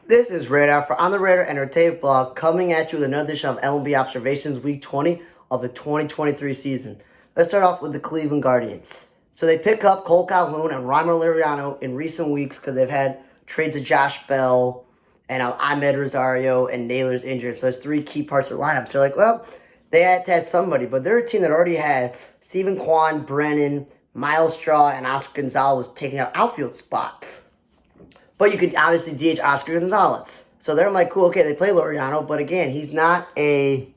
This is Radar for On the Radar Entertainment Blog coming at you with another edition of MLB Observations Week 20 of the 2023 season. Let's start off with the Cleveland Guardians. So they pick up Cole Calhoun and Reimer Liriano in recent weeks because they've had trades of Josh Bell and Ahmed Rosario and Naylor's injured. So there's three key parts of the lineup. So they're like, well, they had to have somebody. But they're a team that already had Stephen Kwan, Brennan, Miles Straw, and Oscar Gonzalez taking up outfield spots. But you could obviously DH Oscar Gonzalez. So they're like, cool, okay, they play Loriano, but again, he's not a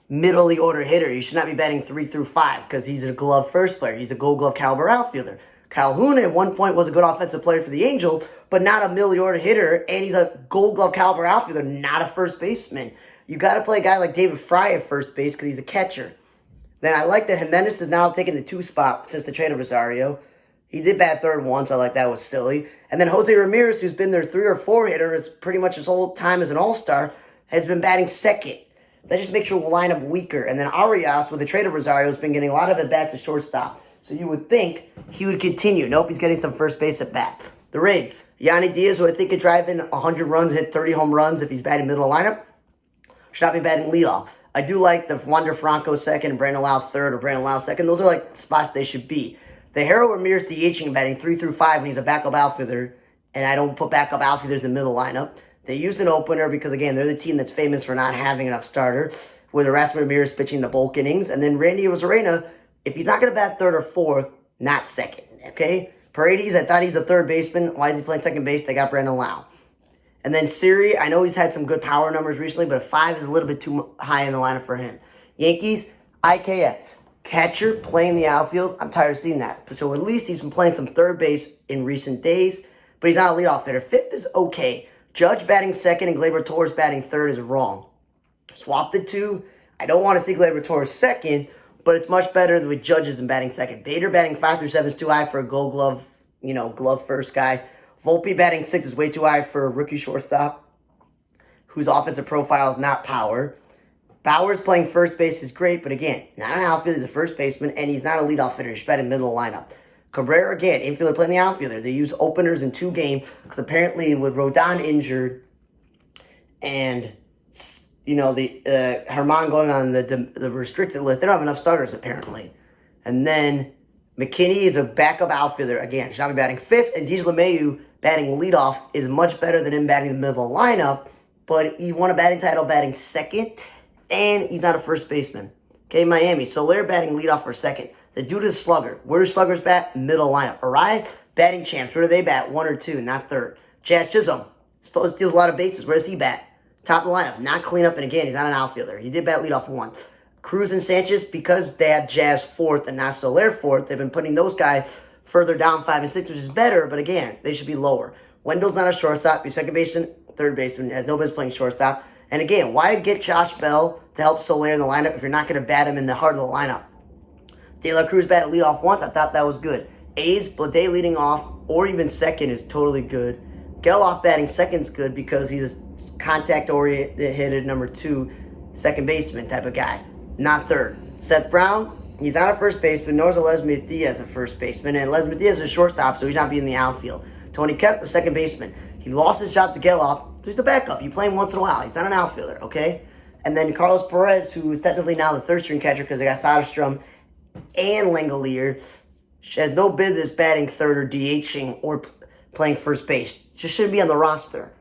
middle of the order hitter. You should not be batting 3 through 5 because he's a glove first player. He's a gold glove caliber outfielder. Calhoun at one point was a good offensive player for the Angels, but not a middle of the order hitter, and he's a gold glove caliber outfielder, not a first baseman. You got to play a guy like David Fry at first base because he's a catcher. Then I like that Jimenez is now taking the 2 spot since the trade of Rosario. He did bat third once. I like that was silly. And then Jose Ramirez, who's been their 3 or 4 hitter, it's pretty much his whole time as an all-star, has been batting second. That just makes your lineup weaker. And then Arias, with the trade of Rosario, has been getting a lot of at-bats at shortstop. So you would think he would continue. Nope, he's getting some first base at-bats. The Rays, Yanni Diaz, who I think could drive in 100 runs, hit 30 home runs if he's batting middle of the lineup, should not be batting leadoff. I do like the Wander Franco second and Brandon Lau third or Brandon Lau second. Those are like spots they should be. The Harold Ramirez DHing and batting 3 through 5 when he's a backup outfielder, and I don't put backup outfielders in the middle lineup. They used an opener because, again, they're the team that's famous for not having enough starter, with Erasmus Ramirez pitching the bulk innings. And then Randy Arozarena, if he's not going to bat third or fourth, not second, okay? Paredes, I thought he's a third baseman. Why is he playing second base? They got Brandon Lau. And then Siri, I know he's had some good power numbers recently, but 5 is a little bit too high in the lineup for him. Yankees, IKX. Catcher playing the outfield. I'm tired of seeing that. So at least he's been playing some third base in recent days, but he's not a leadoff hitter. Fifth is okay. Judge batting second and Gleyber Torres batting third is wrong. Swap the two. I don't want to see Gleyber Torres second, but it's much better with Judges than batting second. Bader batting 5 through 7 is too high for a gold glove, glove first guy. Volpe batting 6 is way too high for a rookie shortstop whose offensive profile is not power. Bowers playing first base is great, but again, not an outfielder, he's a first baseman, and he's not a leadoff hitter. He's batting middle of the lineup. Cabrera, again, infielder playing the outfielder. They use openers in 2 games, because apparently with Rodon injured, and, the Herman going on the restricted list, they don't have enough starters, apparently. And then McKinney is a backup outfielder. Again, he's not batting 5th, and DJ LeMahieu batting leadoff is much better than him batting the middle of the lineup, but he won a batting title batting 2nd, and he's not a first baseman. Okay, Miami. Soler batting leadoff for second. The dude is slugger. Where do sluggers bat? Middle lineup. Orion, batting champs. Where do they bat? 1 or 2, not third. Jazz Chisholm steals a lot of bases. Where does he bat? Top of the lineup. Not clean up, and again, he's not an outfielder. He did bat leadoff once. Cruz and Sanchez, because they have Jazz 4th and not Soler 4th, they've been putting those guys further down 5 and 6, which is better, but again, they should be lower. Wendell's not a shortstop. Your second baseman, third baseman, has no business playing shortstop. And again, why get Josh Bell to help Soler in the lineup if you're not going to bat him in the heart of the lineup? De La Cruz batted leadoff once. I thought that was good. A's, Blade leading off, or even second is totally good. Geloff batting second is good because he's a contact-oriented hitter, number 2, second baseman type of guy, not third. Seth Brown, he's not a first baseman, nor is Lesmith Diaz a first baseman, and Lesmith Diaz is a shortstop, so he's not being in the outfield. Tony Kemp, a second baseman. He lost his job to Geloff, so he's the backup. You play him once in a while. He's not an outfielder, okay? And then Carlos Perez, who is technically now the third-string catcher because they got Soderstrom and Langelier, has no business batting third or DHing or playing first base. Just shouldn't be on the roster.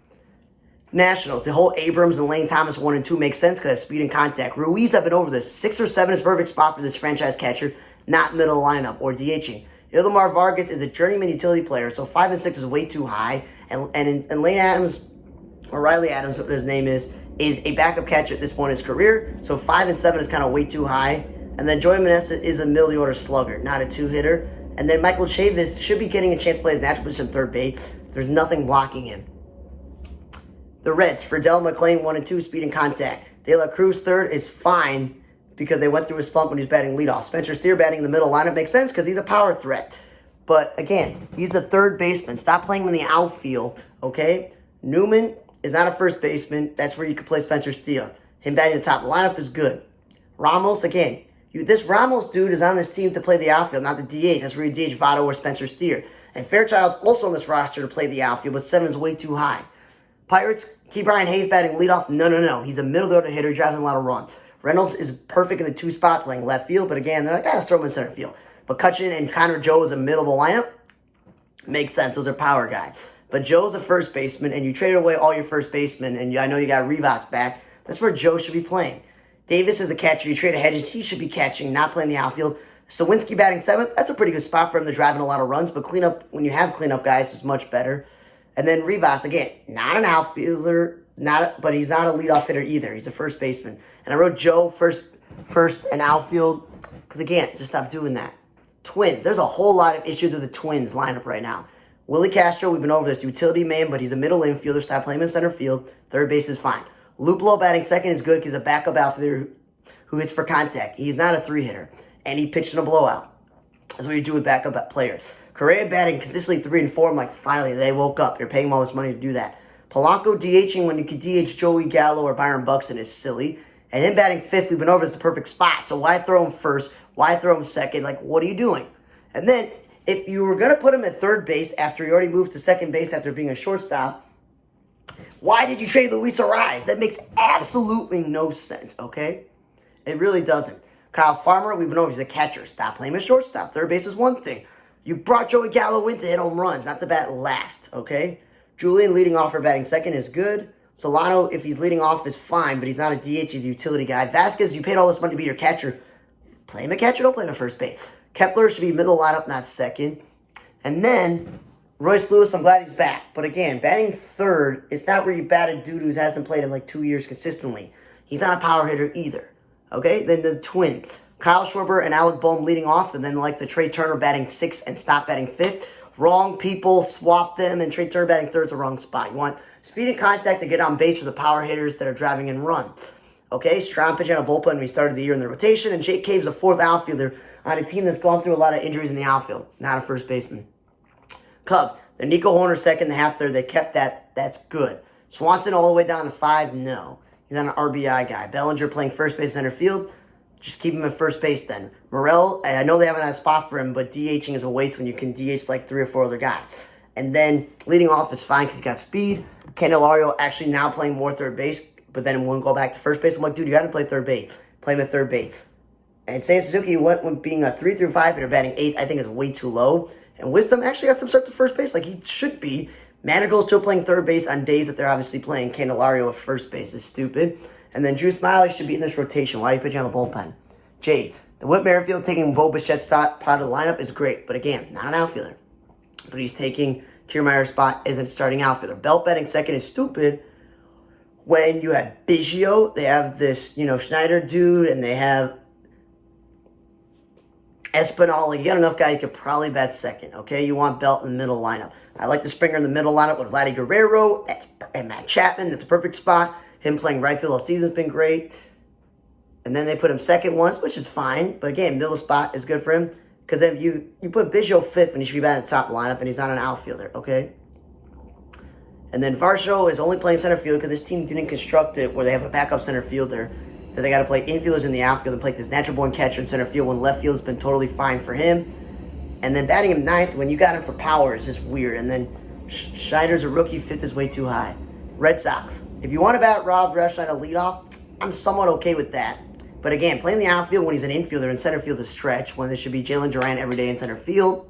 Nationals, the whole Abrams and Lane Thomas 1 and 2 makes sense because of speed and contact. Ruiz, I've been over this. 6 or 7 is perfect spot for this franchise catcher, not middle lineup or DHing. Ilmar Vargas is a journeyman utility player, so 5 and 6 is way too high. And Lane Adams, or Riley Adams, what his name is a backup catcher at this point in his career, so 5 and 7 is kind of way too high. And then Joey Manessa is a middle order slugger, not a 2-hitter. And then Michael Chavis should be getting a chance to play his natural position third base. There's nothing blocking him. The Reds, Friedel, McLean 1 and 2, speed and contact. De La Cruz third is fine because they went through a slump when he was batting leadoff. Spencer Steer batting in the middle lineup makes sense because he's a power threat. But again, he's a third baseman. Stop playing him in the outfield, okay? Newman is not a first baseman. That's where you could play Spencer Steer. Him batting the top of the lineup is good. Ramos, again, this Ramos dude is on this team to play the outfield, not the DH. That's where you DH Votto or Spencer Steer. And Fairchild's also on this roster to play the outfield, but 7 is way too high. Pirates, keep Brian Hayes batting leadoff. No. He's a middle order hitter, drives in a lot of runs. Reynolds is perfect in the 2 spot, playing left field, but again, they're like, let's throw him in center field. But Cutchin and Connor Joe is the middle of the lineup. Makes sense. Those are power guys. But Joe's a first baseman, and you traded away all your first basemen, and I know you got Rivas back. That's where Joe should be playing. Davis is the catcher. You traded Hedges. He should be catching, not playing the outfield. Sawinski batting 7th. That's a pretty good spot for him to drive in a lot of runs, but cleanup, when you have cleanup guys, is much better. And then Rivas, again, not an outfielder, but he's not a leadoff hitter either. He's a first baseman. And I wrote Joe first and outfield, because again, just stop doing that. Twins. There's a whole lot of issues with the Twins lineup right now. Willie Castro, we've been over this, utility man, but he's a middle infielder. Stop playing him in center field. Third base is fine. Luplow batting second is good because he's a backup outfielder who hits for contact. He's not a 3-hitter, and he pitched in a blowout. That's what you do with backup players. Correa batting consistently 3 and 4. I'm like, finally, they woke up. You're paying him all this money to do that. Polanco DHing when you could DH Joey Gallo or Byron Buxton is silly. And him batting 5th, we've been over, is the perfect spot. So why throw him first? Why throw him second? Like, what are you doing? And then, if you were going to put him at third base after he already moved to second base after being a shortstop, why did you trade Luis Ariz? That makes absolutely no sense, okay? It really doesn't. Kyle Farmer, we've been over, he's a catcher. Stop playing him as shortstop. Third base is one thing. You brought Joey Gallo in to hit home runs, not to bat last, okay? Julian leading off or batting second is good. Solano, if he's leading off, is fine, but he's not a DH, he's a utility guy. Vasquez, you paid all this money to be your catcher. Play him a catcher, don't play him at first base. Kepler should be middle lineup, not second. And then, Royce Lewis, I'm glad he's back. But again, batting third is not where you bat a dude who hasn't played in like 2 years consistently. He's not a power hitter either. Okay? Then the Twins. Kyle Schwarber and Alec Boehm leading off, and then like the Trey Turner batting 6th and stop batting 5th. Wrong people, swap them, and Trey Turner batting 3rd is the wrong spot. You want speed and contact to get on base with the power hitters that are driving in runs. Okay? Strahm pitching on a bullpen when we started the year in the rotation, and Jake Cave's a 4th outfielder on a team that's gone through a lot of injuries in the outfield. Not a first baseman. Cubs. The Nico Horner second, the half third. They kept that. That's good. Swanson all the way down to 5. No. He's not an RBI guy. Bellinger playing first base, center field. Just keep him at first base then. Morel, I know they haven't had a spot for him, but DHing is a waste when you can DH like 3 or 4 other guys. And then leading off is fine because he's got speed. Candelario actually now playing more third base, but then won't go back to first base. I'm like, dude, you got to play third base. Play him at third base. And Seiya Suzuki went with being a 3 through 5 and batting 8, I think is way too low. And Wisdom actually got some start to first base like he should be. Madrigal's still playing third base on days that they're obviously playing Candelario at first base. Is stupid. And then Drew Smiley should be in this rotation. Why are you pitching on the bullpen? Jade. The Whit Merrifield taking Bo Bichette's spot part of the lineup is great. But again, not an outfielder. But he's taking Kiermaier's spot as a starting outfielder. Belt batting second is stupid. When you have Biggio, they have this, Schneider dude, and they have Espinal. You got enough guy you could probably bat second, okay? You want Belt in the middle lineup. I like the Springer in the middle lineup with Vladdy Guerrero and Matt Chapman. That's a perfect spot. Him playing right field all season's been great. And then they put him second once, which is fine. But again, middle spot is good for him. Because then you put Biggio 5th when he should be batting the top lineup, and he's not an outfielder, okay? And then Varsho is only playing center field because this team didn't construct it where they have a backup center fielder. That they got to play infielders in the outfield and play this natural-born catcher in center field when left field's been totally fine for him. And then batting him 9th when you got him for power is just weird. And then Schneider's a rookie, 5th is way too high. Red Sox. If you want to bat Rob Refsnyder leadoff, I'm somewhat okay with that. But again, playing the outfield when he's an infielder and center field is a stretch when there should be Jalen Duran every day in center field.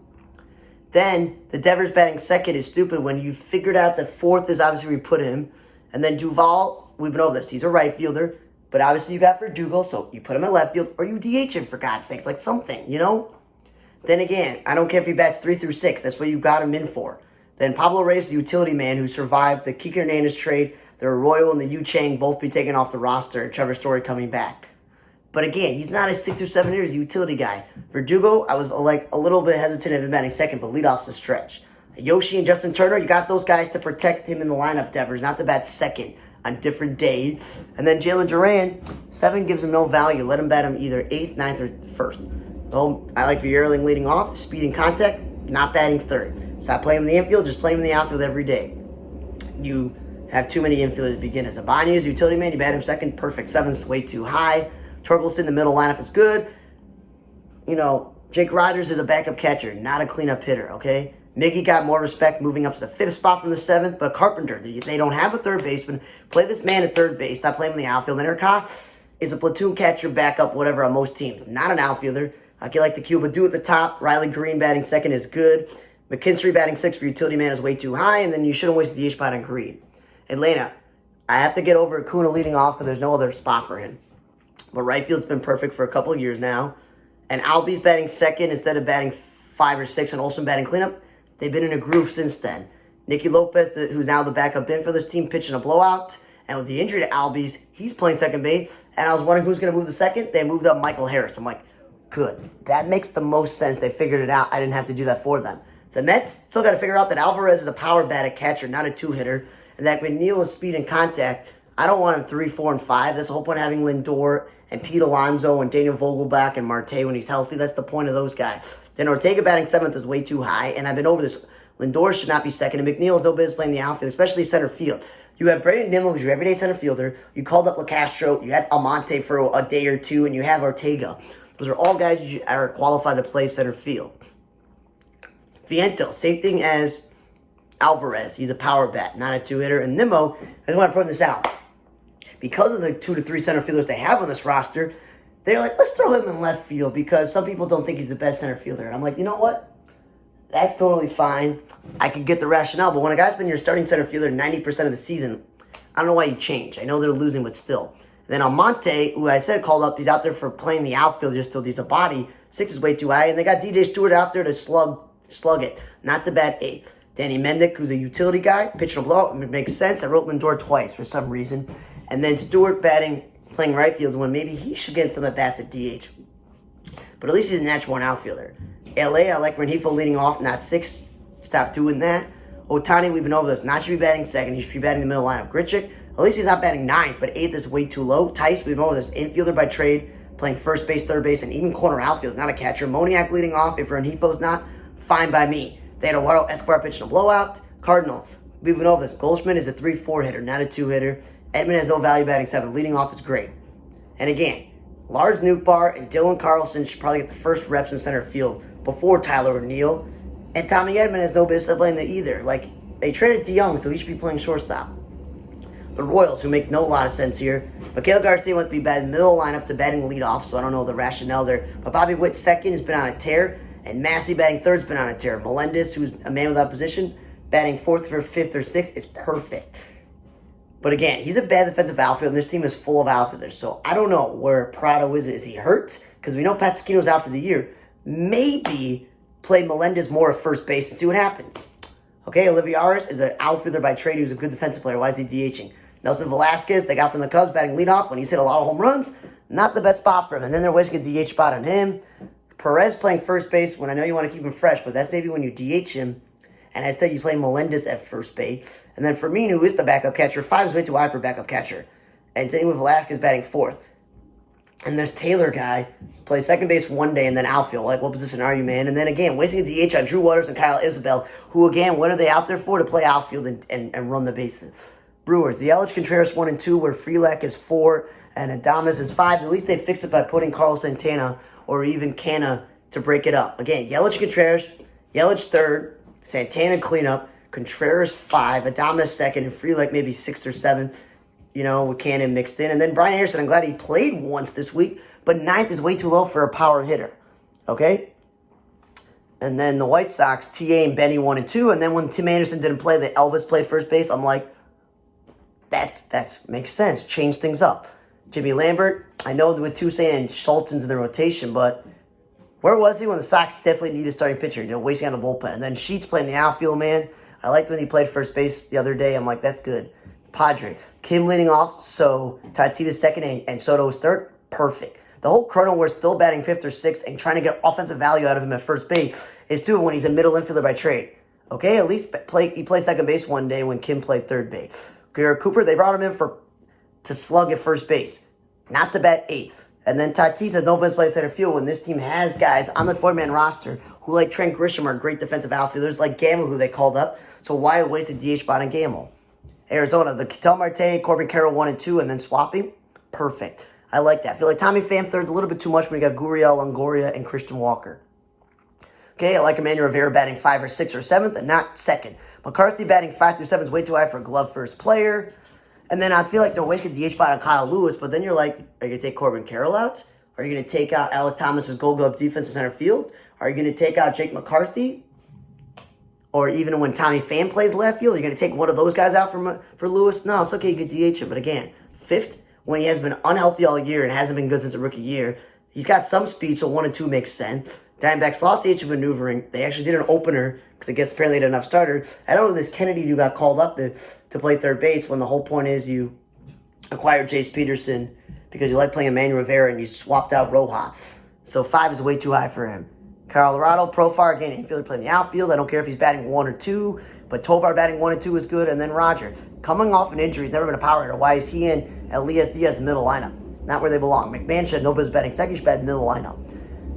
Then the Devers batting second is stupid when you figured out that 4th is obviously where you put him. And then Duvall, we've been over this. He's a right fielder. But obviously you got Verdugo, so you put him at left field or you DH him for God's sakes, like something, Then again, I don't care if he bats 3 through 6. That's what you got him in for. Then Pablo Reyes, the utility man who survived the Kike Hernandez trade. The Arroyo and the Yu Chang both be taken off the roster. Trevor Story coming back. But again, he's not a 6 or 7 years utility guy. Verdugo, I was a little bit hesitant of him batting second, but leadoff's a stretch. Yoshi and Justin Turner, you got those guys to protect him in the lineup, Devers, not to bat second on different days. And then Jalen Duran, 7 gives him no value. Let him bat him either 8th, 9th, or 1st. So I like Vierling leading off, speed and contact, not batting 3rd. Stop playing him in the infield, just play him in the outfield every day. You have too many infielders to begin. As Abani is a utility man, you bat him 2nd, perfect. 7th's way too high. Torkelson in the middle lineup is good. Jake Rogers is a backup catcher, not a cleanup hitter, okay? Miggy got more respect moving up to the 5th spot from the 7th, but Carpenter, they don't have a third baseman. Play this man at third base, not play him in the outfield. And Erka is a platoon catcher, backup, whatever on most teams. Not an outfielder. I get like the Cuba do at the top. Riley Green batting second is good. McKinstry batting 6th for utility man is way too high, and then you shouldn't waste the DH spot on Green. Atlanta, I have to get over Acuna leading off because there's no other spot for him. But right field's been perfect for a couple of years now. And Albies batting second instead of batting 5 or 6 and Olsen batting cleanup. They've been in a groove since then. Nicky Lopez, who's now the backup in for this team, pitching a blowout. And with the injury to Albies, he's playing second base. And I was wondering who's going to move the second. They moved up Michael Harris. I'm like, good. That makes the most sense. They figured it out. I didn't have to do that for them. The Mets still got to figure out that Alvarez is a power bat at catcher, not a 2-hitter. And that McNeil is speed and contact. I don't want him 3, 4, and 5. That's the whole point of having Lindor and Pete Alonso and Daniel Vogelbach and Marte when he's healthy. That's the point of those guys. Then Ortega batting 7th is way too high, and I've been over this. Lindor should not be second, and McNeil is no business playing the outfield, especially center field. You have Brandon Nimmo, who's your everyday center fielder. You called up LaCastro. You had Almonte for a day or two, and you have Ortega. Those are all guys who are qualified to play center field. Vientos, same thing as Alvarez. He's a power bat, not a 2-hitter. And Nimmo, I just want to point this out. Because of the 2 to 3 center fielders they have on this roster, they're like, let's throw him in left field because some people don't think he's the best center fielder. And I'm like, you know what? That's totally fine. I could get the rationale. But when a guy's been your starting center fielder 90% of the season, I don't know why you change. I know they're losing, but still. And then Almonte, who I said called up, he's out there for playing the outfield just till he's a body. 6 is way too high. And they got DJ Stewart out there to slug it, not to bat 8th. Danny Mendick, who's a utility guy, pitching a blowout. It makes sense. I wrote Lindor twice for some reason. And then Stewart playing right field when maybe he should get some at-bats at DH. But at least he's a natural outfielder. LA, I like Rengifo leading off, not 6. Stop doing that. Ohtani, we've been over this. Not should be batting second. He should be batting the middle lineup. Grichuk, at least he's not batting 9th, but 8th is way too low. Tice, we've been over this. Infielder by trade, playing first base, third base, and even corner outfield. Not a catcher. Moniak leading off. If Rengifo's not, fine by me. They had Eduardo Escobar pitching a blowout. Cardinal, we've been over this. Goldschmidt is a 3-4 hitter, not a 2-hitter. Edmund has no value batting 7th. Leading off is great. And again, Lars Nootbaar and Dylan Carlson should probably get the first reps in center field before Tyler O'Neill. And Tommy Edman has no business playing there either. Like, they traded DeYoung, so he should be playing shortstop. The Royals, who make no lot of sense here. Miguel Garcia wants to be batting middle lineup to batting leadoff, so I don't know the rationale there. But Bobby Witt second has been on a tear, and Massey batting third's been on a tear. Melendez, who's a man without position, batting 4th or 5th or 6th is perfect. But again, he's a bad defensive outfielder, and this team is full of outfielders. So I don't know where Prado is. Is he hurt? Because we know Pasquino's out for the year. Maybe play Melendez more at first base and see what happens. Okay, Olivares is an outfielder by trade who's a good defensive player. Why is he DHing? Nelson Velasquez, they got from the Cubs, batting leadoff when he's hit a lot of home runs. Not the best spot for him. And then they're wasting a DH spot on him. Perez playing first base when I know you want to keep him fresh, but that's maybe when you DH him. And instead you play Melendez at first base. And then Firmino, who is the backup catcher, 5 is way too high for backup catcher. And same with Velasquez batting 4th. And there's Taylor guy, plays second base one day and then outfield. Like, what position are you, man? And then again, wasting a DH on Drew Waters and Kyle Isabel, who again, what are they out there for? To play outfield and run the bases. Brewers, the Yelich Contreras 1 and 2, where Frelak is 4 and Adames is 5. At least they fixed it by putting Carlos Santana or even Canna to break it up. Again, Yelich Contreras, Yelich 3rd, Santana cleanup, Contreras 5, Adames 2nd, and Frelak maybe 6th or 7th, with Cannon mixed in. And then Brian Anderson, I'm glad he played once this week, but 9th is way too low for a power hitter. Okay? And then the White Sox, TA and Benny 1 and 2. And then when Tim Anderson didn't play, the Elvis played first base. I'm like, that makes sense. Change things up. Jimmy Lambert, I know with Toussaint and Schulten's in the rotation, but where was he when the Sox definitely needed a starting pitcher? Wasting on the bullpen. And then Sheets playing the outfield, man. I liked when he played first base the other day. I'm like, that's good. Padres, Kim leading off, so Tatis is 2nd and Soto is 3rd. Perfect. The whole chrono we're still batting 5th or 6th and trying to get offensive value out of him at first base is doing when he's a middle infielder by trade. Okay, at least he played second base one day when Kim played third base. Garrett Cooper, they brought him in to slug at first base, not to bat 8th. And then Tatis has no business playing center field when this team has guys on the 4-man roster who, like Trent Grisham, are great defensive outfielders, like Gamble, who they called up. So why waste a DH spot on Gamble? Arizona, the Ketel Marte, Corbin Carroll 1 and 2, and then swapping. Perfect. I like that. I feel like Tommy Pham 3rd a little bit too much when you got Gurriel, Longoria, and Christian Walker. Okay, I like Emmanuel Rivera batting 5 or 6 or 7th and not 2nd. McCarthy batting 5 through 7 is way too high for a glove first player. And then I feel like they're wasting DH spot on Kyle Lewis, but then you're like, are you going to take Corbin Carroll out? Are you going to take out Alec Thomas's Gold Glove defense in center field? Are you going to take out Jake McCarthy? Or even when Tommy Pham plays left field, are you going to take one of those guys out for Lewis? No, it's okay, you can DH him. But again, 5th, when he has been unhealthy all year and hasn't been good since the rookie year, he's got some speed, so 1 and 2 makes sense. Diamondbacks lost the age of maneuvering. They actually did an opener because I guess apparently they had enough starters. I don't know if this Kennedy dude got called up to play third base when the whole point is you acquired Chase Peterson because you like playing Emmanuel Rivera and you swapped out Rojas. So 5 is way too high for him. Colorado, Profar, again, infielder playing the outfield. I don't care if he's batting 1 or 2, but Tovar batting 1 and 2 is good. And then Roger, coming off an injury, he's never been a power hitter. Why is he in Elias Diaz middle lineup? Not where they belong. McMahon should nobody's batting second, he should bat middle lineup.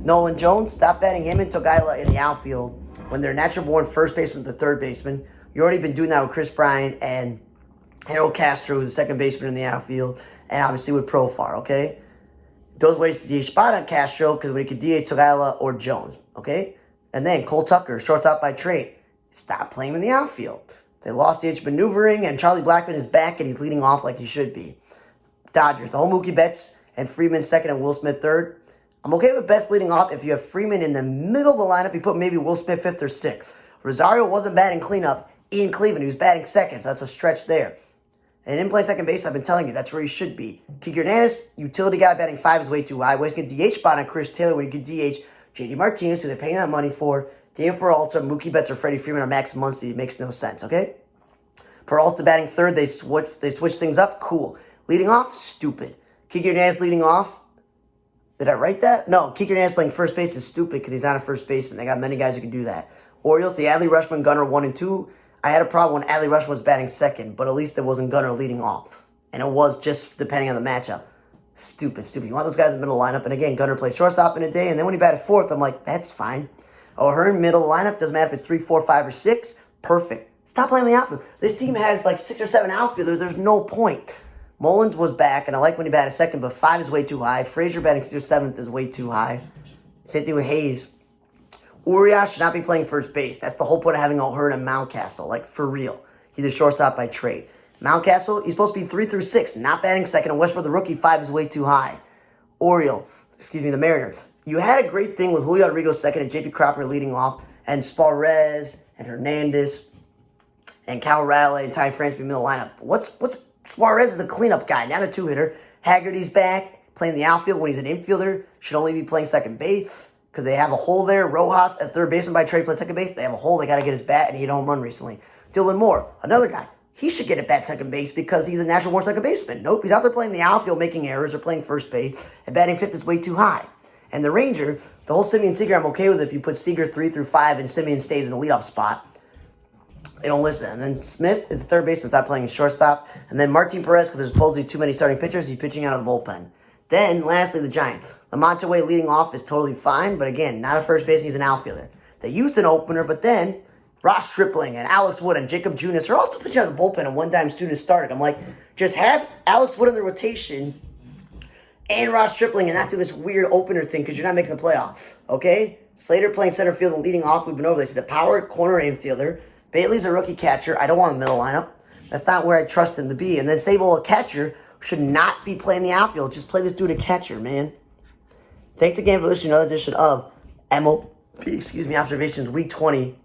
Nolan Jones, stop batting him and Togaila in the outfield when they're natural-born first baseman to third baseman. You've already been doing that with Chris Bryant and Harold Castro, who's the second baseman in the outfield, and obviously with Profar, okay? Those ways to DH spot on Castro because we could DH Togaila or Jones, okay? And then Cole Tucker, shortstop by trade. Stop playing in the outfield. They lost DH maneuvering, and Charlie Blackmon is back, and he's leading off like he should be. Dodgers, the whole Mookie Betts and Freeman second and Will Smith third. I'm okay with Betts leading off. If you have Freeman in the middle of the lineup, you put maybe Will Smith 5th or 6th. Rosario wasn't batting cleanup in Cleveland. He was batting second, so that's a stretch there. And in play second base, I've been telling you, that's where he should be. Kike Hernandez, utility guy, batting 5 is way too high. Where you can DH spot on Chris Taylor, where you can DH J.D. Martinez, who they're paying that money for. David Peralta, Mookie Betts, or Freddie Freeman or Max Muncy. It makes no sense, okay? Peralta batting 3rd, they switch things up, cool. Leading off, stupid. Kike Hernandez leading off. Did I write that? No, Kike Hernandez playing first base is stupid because he's not a first baseman. They got many guys who can do that. Orioles, the Adley Rutschman Gunnar 1 and 2. I had a problem when Adley Rutschman was batting second, but at least it wasn't Gunnar leading off. And it was just depending on the matchup. Stupid. You want those guys in the middle lineup. And again, Gunnar played shortstop in a day. And then when he batted 4th, I'm like, that's fine. O'Hearn, middle lineup. Doesn't matter if it's 3, 4, 5, or 6. Perfect. Stop playing the outfield. This team has like 6 or 7 outfielders. There's no point. Mullins was back, and I like when he batted second, but 5 is way too high. Frazier batting 6th or 7th is way too high. Same thing with Hayes. Urias should not be playing first base. That's the whole point of having O'Hearn and Mountcastle, like for real. He's a shortstop by trade. Mountcastle, he's supposed to be 3 through 6, not batting second. And Westbrook, the rookie, 5 is way too high. The Mariners. You had a great thing with Julio Rodriguez second and J.P. Cropper leading off, and Suarez and Hernandez and Cal Raleigh and Ty France being middle lineup. What's Suarez is the cleanup guy, not a 2-hitter. Haggerty's back, playing the outfield when he's an infielder. Should only be playing second base because they have a hole there. Rojas at third baseman by trade playing second base. They have a hole. They got to get his bat, and he hit a home run recently. Dylan Moore, another guy. He should get a bat second base because he's a natural born second baseman. Nope, he's out there playing the outfield, making errors, or playing first base, and batting 5th is way too high. And the Rangers, the whole Simeon Seager, I'm okay with if you put Seager 3 through 5 and Simeon stays in the leadoff spot. They don't listen. And then Smith is the third baseman, not playing shortstop. And then Martin Perez, because there's supposedly too many starting pitchers, he's pitching out of the bullpen. Then, lastly, the Giants. Lamonte Wade leading off is totally fine, but again, not a first baseman, he's an outfielder. They used an opener, but then Ross Stripling and Alex Wood and Jacob Junis are also pitching out of the bullpen, and one-time students started. I'm like, just have Alex Wood in the rotation and Ross Stripling and not do this weird opener thing because you're not making the playoffs, okay? Slater playing center field and leading off. We've been over this. He's a power corner infielder. Bailey's a rookie catcher. I don't want a middle lineup. That's not where I trust him to be. And then Sable, a catcher, should not be playing the outfield. Just play this dude a catcher, man. Thanks again for listening to another edition of MLB, Observations Week 20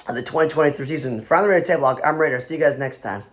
of the 2023 season. For On the Raider Table Vlog, I'm Raider. See you guys next time.